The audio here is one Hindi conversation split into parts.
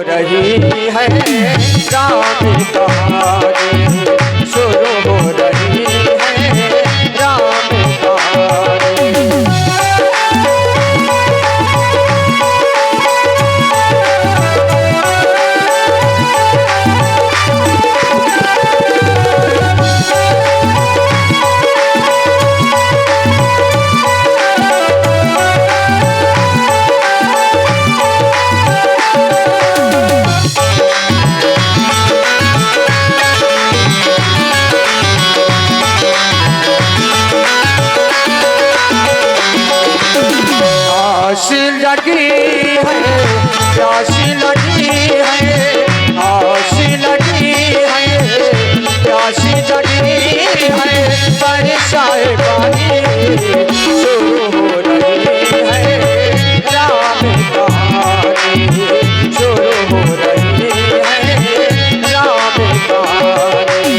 रही है राम कहानी, शुरू हो रही है राम कहानी। लगी है प्यासी लगी है, आस लगी है प्यासी लगी है, बरसाए पानी शुरू हो रही है राम कहानी, शुरू हो रही है राम कहानी।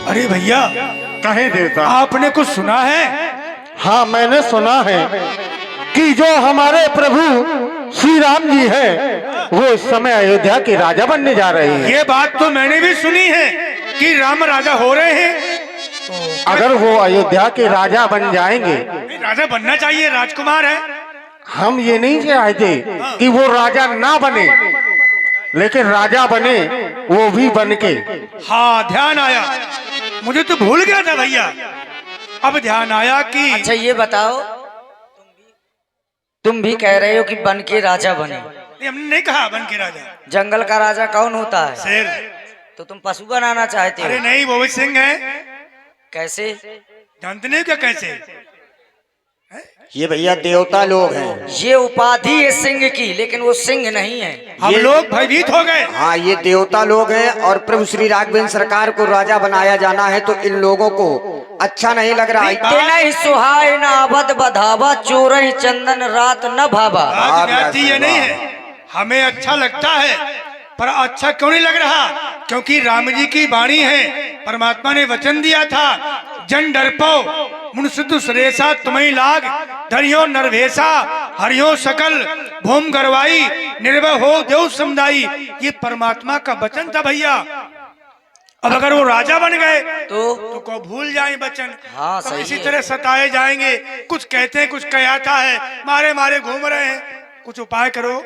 अरे भैया कहे देवता, आपने कुछ सुना है? हाँ मैंने सुना है कि जो हमारे प्रभु श्री राम जी है वो इस समय अयोध्या के राजा बनने जा रहे हैं। ये बात तो मैंने भी सुनी है कि राम राजा हो रहे हैं। अगर वो अयोध्या के राजा बन जाएंगे, राजा बनना चाहिए, राजकुमार है। हम ये नहीं चाहते कि वो राजा ना बने, लेकिन राजा बने वो भी बन के। हाँ ध्यान आया, मुझे तो भूल गया था भैया, अब ध्यान आया कि अच्छा ये बताओ, तुम भी कह रहे हो कि बन के राजा बने? हमने नहीं कहा बन के राजा। जंगल का राजा कौन होता है? शेर। तो तुम पशु बनाना चाहते हो? अरे नहीं, वो भी सिंह है। कैसे? जानते नहीं क्या कैसे? ये भैया देवता लोग हैं। ये उपाधि है सिंह की, लेकिन वो सिंह नहीं है। हम लोग भयभीत हो गए। हाँ ये देवता लोग हैं और प्रभु श्री राघवेंद्र सरकार को राजा बनाया जाना है, तो इन लोगों को अच्छा नहीं लग रहा है। नहीं सुहाय न अवध बधावा, चोरई चंदन रात न भावा। राजनीति ये नहीं है, हमें अच्छा लगता है पर अच्छा क्यों नहीं लग रहा? क्योंकि राम जी की वाणी है, परमात्मा ने वचन दिया था, जन डरपो मुनसिद्धु सुरेशा तुम्हें लाग, धरियो नरभेसा हरियो सकल भूम गरवाई, निर्भय हो देव समुदाई। ये परमात्मा का वचन था भैया। अब अगर वो राजा बन गए तो को भूल जाए वचन। हाँ, तो सही इसी है। तरह सताए जाएंगे, कुछ कहते हैं कुछ कहता है, मारे मारे घूम रहे हैं, कुछ उपाय करो।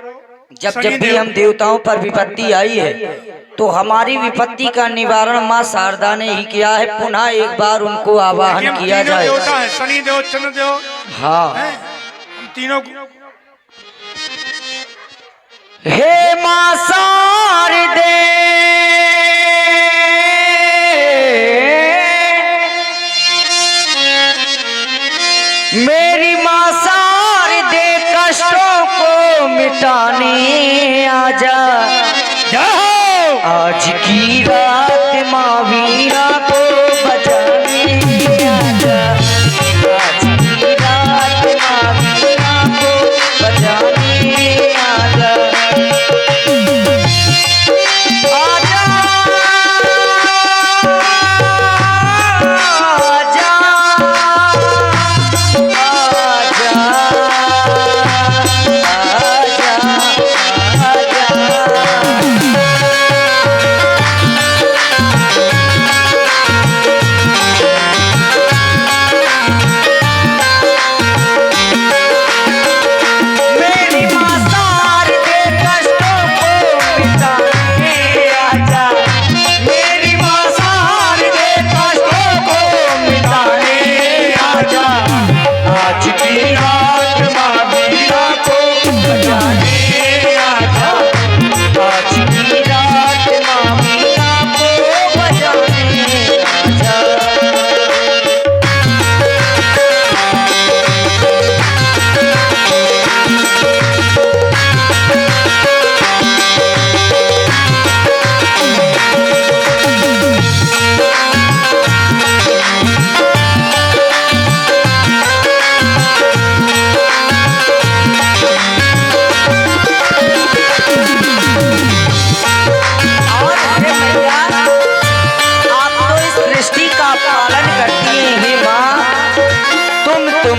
जब भी हम देवताओं पर विपत्ति आई है तो हमारी विपत्ति का निवारण माँ शारदा ने ही किया है। पुनः एक बार उनको आवाहन किया जाए। देवता है, शनि देव, चंद्र देव, हाँ हम तीनों। हे माँ शारदे मेरी माँ शारदे कष्टों को मिटाने आजा, आज की रात माँ वीरा को बचाने आजा, आज की रात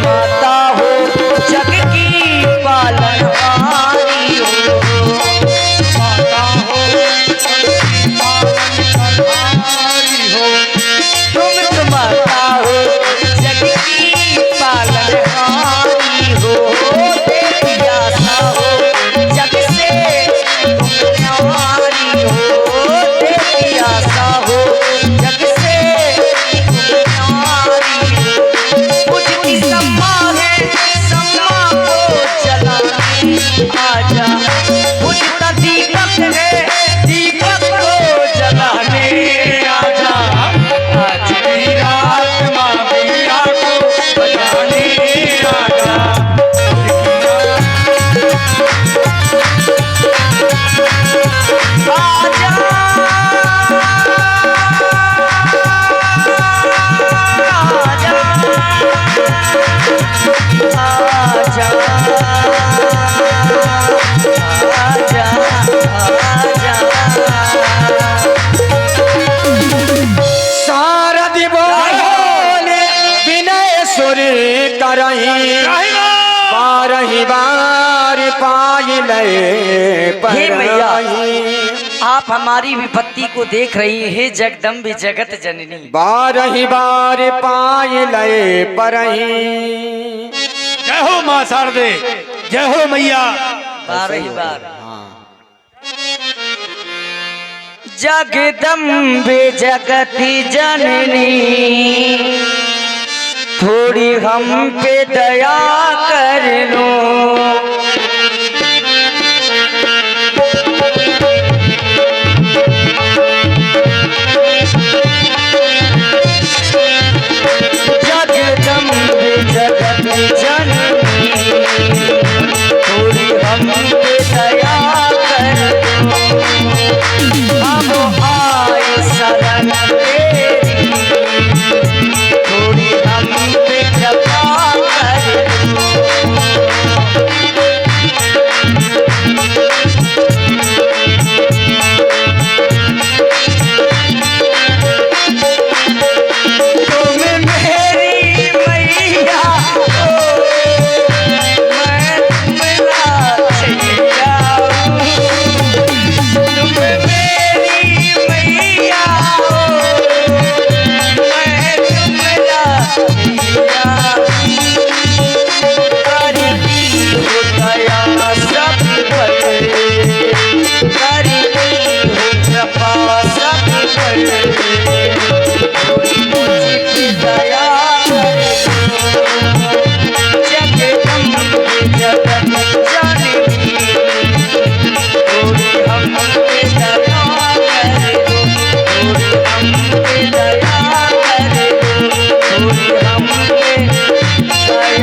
माता हो जग की पालनहारी हो, माता हो पालनहारी हो, तुम तो माता हो जग की पालनहारी हो, तेरी आशा हो जग से तुम न्यारी हो, तेरी आशा हो जग से तुम न्यारी हो, बुझती सम्मा है सम्मा को जलाने आजा, बुझता दीपक है दीपक को जलाने आजा, आज की रात माँ मैया को बचाने आजा। आजा आजा आजा आजा शारद बोले विनय सुर करही, बारही बार पाई लय हे मैया, परही। आप हमारी विपत्ति को देख रही हैं जगदम्बे जगत जननी, बारही बार पाई लय परही। जय हो माँ शारदे, जय हो मैया। बारही बार जगदम्बे जगत जननी, थोड़ी हम पे दया कर लो, जगदम्बे जगत जननी, थोड़ी हम पे दया कर लो, हम आए शरण तेरी, थोड़ी हम पे कृपा कर लो। तुम मेरी मैया हो, मैं तुम्हारा छैया हूँ, तुम मेरी मैया हो, मैं तुम्हारा छैया हूँ, करती हो दया सब पर, करती हो कृपा सब पर, दया जगदम्बे जगत जननी, थोड़ी हम पे दया कर दो, थोड़ी हम पे दया कर दो, थोड़ी हम पे दया कर दो।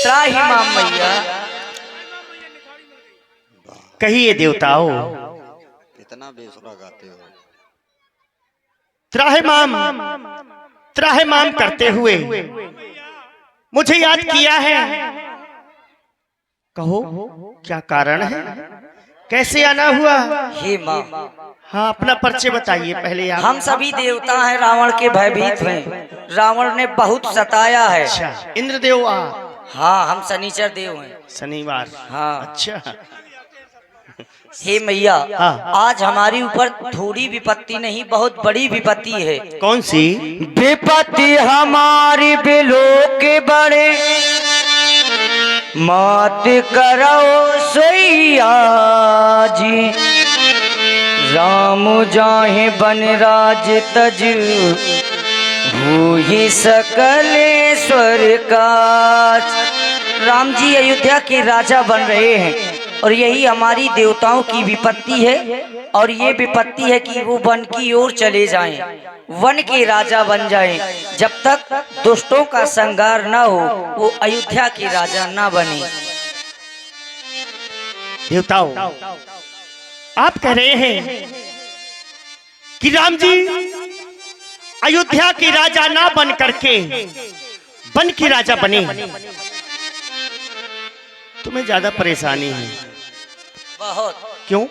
त्राही माँ मैया, कहिए देवताओं, कितना बेसुरा गाते हो। त्राहिमाम करते हुए मुझे याद किया है, कहो क्या कारण है, कैसे आना हुआ? हे माँ, हाँ, अपना परिचय बताइए पहले आप। हम सभी देवता हैं, रावण के भयभीत हैं, रावण ने बहुत सताया है। अच्छा, इंद्रदेव आ। हाँ, हम शनिचर देव हैं। शनिवार। हाँ। अच्छा, हे मैया, हाँ। आज हमारी ऊपर थोड़ी विपत्ति नहीं, बहुत बड़ी विपत्ति है। कौन सी? विपत्ति हमारी बिलो के बड़े, मात करो सोइया जी, राम जाहे बनराज तज, भूहि सकलेश्वर काज। राम जी अयोध्या के राजा बन रहे हैं और यही हमारी देवताओं की विपत्ति है, और ये विपत्ति है कि वो वन की ओर चले जाएं, वन के राजा बन जाएं। जब तक दुष्टों का संहार न हो वो अयोध्या के राजा न बने। देवताओं, आप कह रहे हैं कि राम जी अयोध्या के राजा ना बन करके वन के राजा बने, तुम्हें ज्यादा परेशानी है। बहुत क्यों?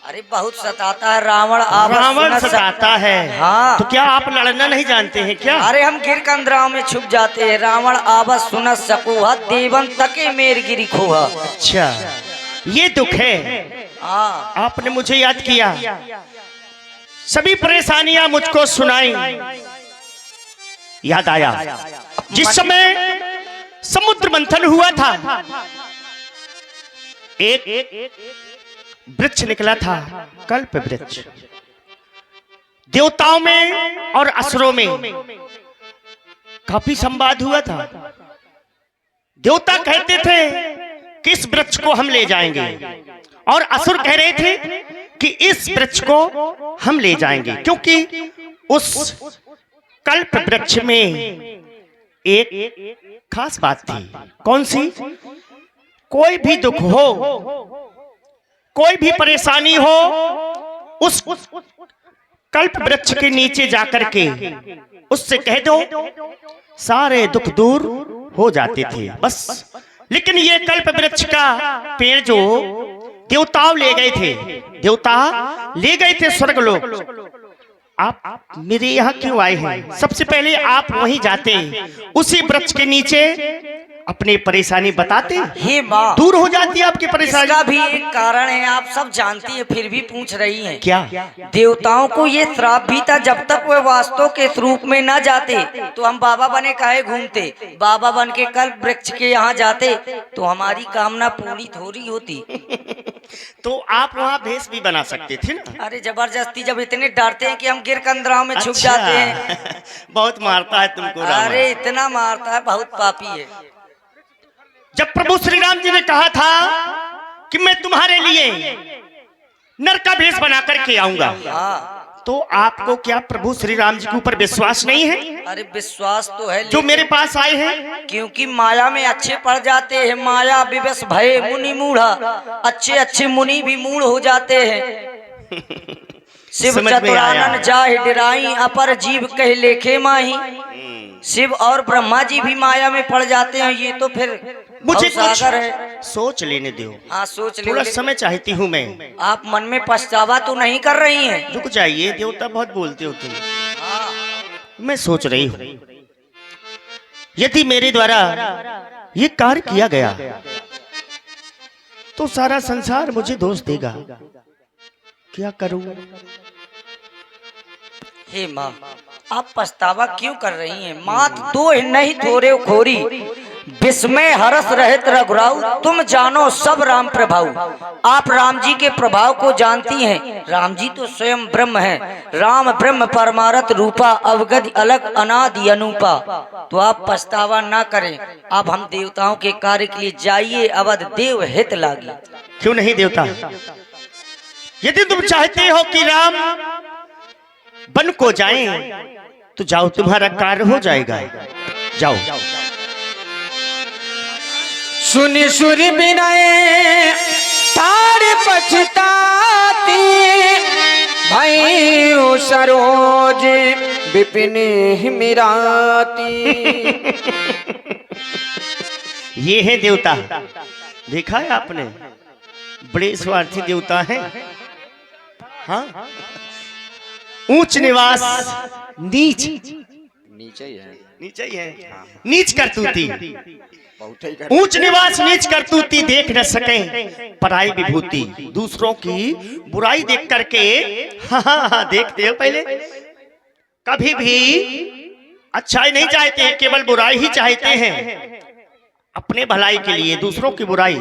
अरे बहुत सताता है रावण आवा रावण सुनत सताता है। हाँ। तो क्या आप लड़ना नहीं जानते हैं क्या? अरे हम गिर कंदराओं में छुप जाते हैं। रावण आवा सुनत सकूहा, देवन तके मेर गिरी खोहा। अच्छा, ये दुख है। हाँ। आपने मुझे याद किया, सभी परेशानियां मुझको सुनाई। याद आया जिस समय समुद्र मंथन हुआ था, एक वृक्ष निकला था, कल्प वृक्ष। देवताओं में और असुरों में काफी संवाद हुआ था। देवता कहते थे कि इस वृक्ष को हम ले जाएंगे, और असुर कह रहे थे कि इस वृक्ष को हम ले जाएंगे, क्योंकि उस कल्प वृक्ष में एक खास बात थी। कौन सी? कोई भी दुख हो, कोई भी परेशानी हो, उस कल्प वृक्ष के नीचे जाकर के उससे कह दो, सारे दुख दूर हो जाते थे बस। लेकिन ये कल्प वृक्ष का पेड़ जो देवताओं ले गए थे, देवता ले गए थे स्वर्गलोक। आप मेरे यहाँ क्यों आए हैं? सबसे पहले आप वहीं जाते, उसी वृक्ष के नीचे अपनी परेशानी बताते, हे माँ, दूर हो जाती है आपकी परेशानी। इसका भी एक कारण है, आप सब जानती हैं फिर भी पूछ रही हैं। क्या? देवताओं को ये श्राप भी था, जब तक वे वास्तव के स्वरूप में न जाते तो हम बाबा बने काहे घूमते। बाबा बन के कल्प वृक्ष के यहाँ जाते तो हमारी कामना पूरी थोड़ी होती। तो आप वहाँ भेष भी बना सकते थे ना। अरे जबरदस्ती जब इतने डरते हैं कि हम गिर कंदराओं में छुप जाते हैं। बहुत मारता है तुमको रावण। अरे इतना मारता है, बहुत पापी है। जब प्रभु श्री राम जी ने कहा था कि मैं तुम्हारे लिए नर का भेष बना करके आऊंगा, हाँ। तो आपको क्या प्रभु श्री राम जी के ऊपर विश्वास नहीं है? अरे विश्वास तो है, जो मेरे पास आए हैं, क्योंकि माया में अच्छे पड़ जाते हैं। माया विवश भय मुनि मूढ़ा, अच्छे अच्छे मुनि भी मूढ़ हो जाते हैं। शिव समझ में आया। चतुरानन जाहि डिराई, अपर जीव कह लेखे माही। शिव और ब्रह्मा जी भी माया में पड़ जाते हैं। ये तो फिर मुझे सागर है। कुछ सोच लेने दो। हाँ सोच थोड़ा ले। समय चाहती हूँ मैं। आप मन में पछतावा तो नहीं कर रही हैं? रुक जाइए, देवता बहुत बोलते हो तुम। हाँ। मैं सोच रही हूँ, यदि मेरे द्वारा ये कार्य किया गया तो सारा संसार मुझे दोष देगा। क्या करूं? हे माँ, आप पछतावा क्यों कर रही हैं? मात दो नहीं थोरे खोरी, विस्मय हरस रहित रघुराऊ, तुम जानो सब राम प्रभाव। आप राम जी के प्रभाव को जानती हैं। राम जी तो स्वयं ब्रह्म हैं। राम ब्रह्म परमारथ रूपा, अवगत अलग अनादि अनूपा। तो आप पछतावा ना करें, आप हम देवताओं के कार्य के लिए जाइए, अवध देव हित लागी। क्यों नहीं देवता? यदि तुम चाहते हो कि राम वन को जाएं, तो जाओ, तुम्हारा कार्य हो जाएगा। जाओ। सुनि सुरि बिनय तार पछताती, भई सरोज विपिन मिराती। ये है देवता, देखा है आपने? बड़े स्वार्थी देवता हैं। हाँ, ऊंच निवास नीच, नीचे ही है, नीचे ही है, नीच करतूती। बहुत ही ऊंच निवास नीच करतूती, देख न सके पराई विभूति। दूसरों की बुराई देख करके हाँ देखते हो, पहले कभी भी अच्छाई नहीं चाहते हैं, केवल बुराई ही चाहते हैं। अपने भलाई के लिए दूसरों की बुराई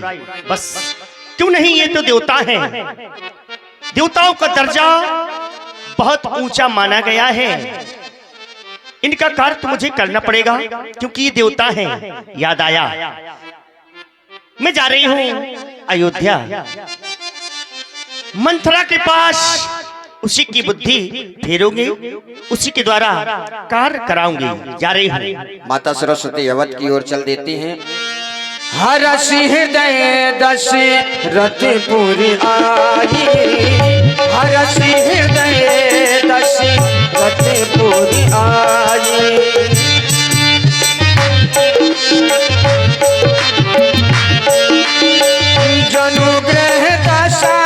बस। क्यों नहीं? ये तो देवता हैं। देवताओं का दर्जा बहुत ऊंचा माना गया है। इनका कार्य तो मुझे करना पड़ेगा, क्योंकि ये देवता हैं। याद आया, मैं जा रही हूं अयोध्या, मंथरा के पास उसी की बुद्धि फेरूंगी, उसी के द्वारा कार्य कराऊंगी। जा रही हूं। माता सरस्वती अवध की ओर चल देती हैं। हरसि हृदय दशरथपुरी आई, हरसि हृदय दशरथपुरी आई। जनुग्रह दशा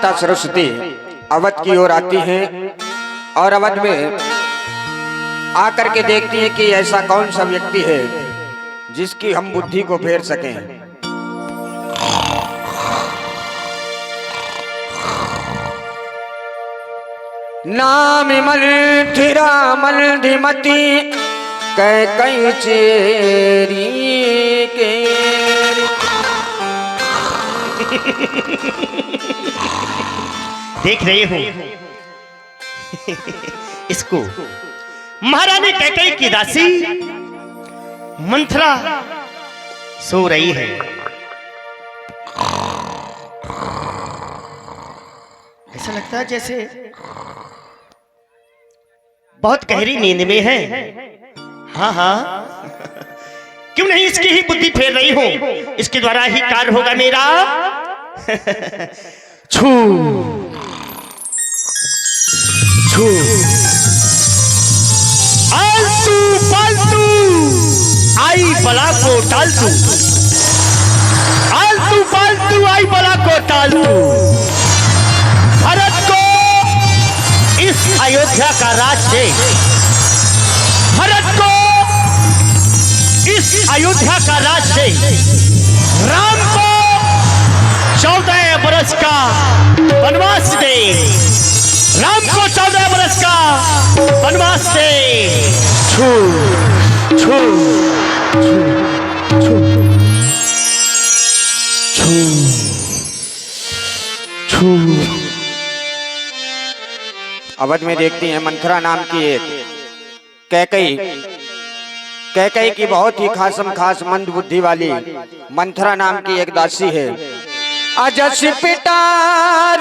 माता सरस्वती अवध की ओर आती हैं और अवध में आकर के देखती हैं कि ऐसा कौन सा व्यक्ति है जिसकी हम बुद्धि को फेर सकें। नाम मंथिरा मंधिमती कई चेरी के देख रहे हो इसको, महारानी कैकेयी की दासी मंथरा सो रही है। ऐसा लगता है जैसे बहुत गहरी नींद में है। हाँ हाँ, क्यों नहीं इसकी ही बुद्धि फेर रही हूं, इसके द्वारा ही कार्य होगा मेरा। छू छू आलतू फालतू आई बला को टालतू, आलतू फालतू आई बला को टालतू। भारत को इस अयोध्या का राज दे, भारत को इस अयोध्या का राज दे। राम को 14 बरस का वनवास दे, राम को 14 बरस का वनवास दे। छू छू छू छू छू। अवध में देखती हैं मंथरा नाम की एक कैकेयी, कैकेयी की बहुत ही खासम खास मंद बुद्धि वाली मंथरा नाम की एक दासी है। अजस पिटारी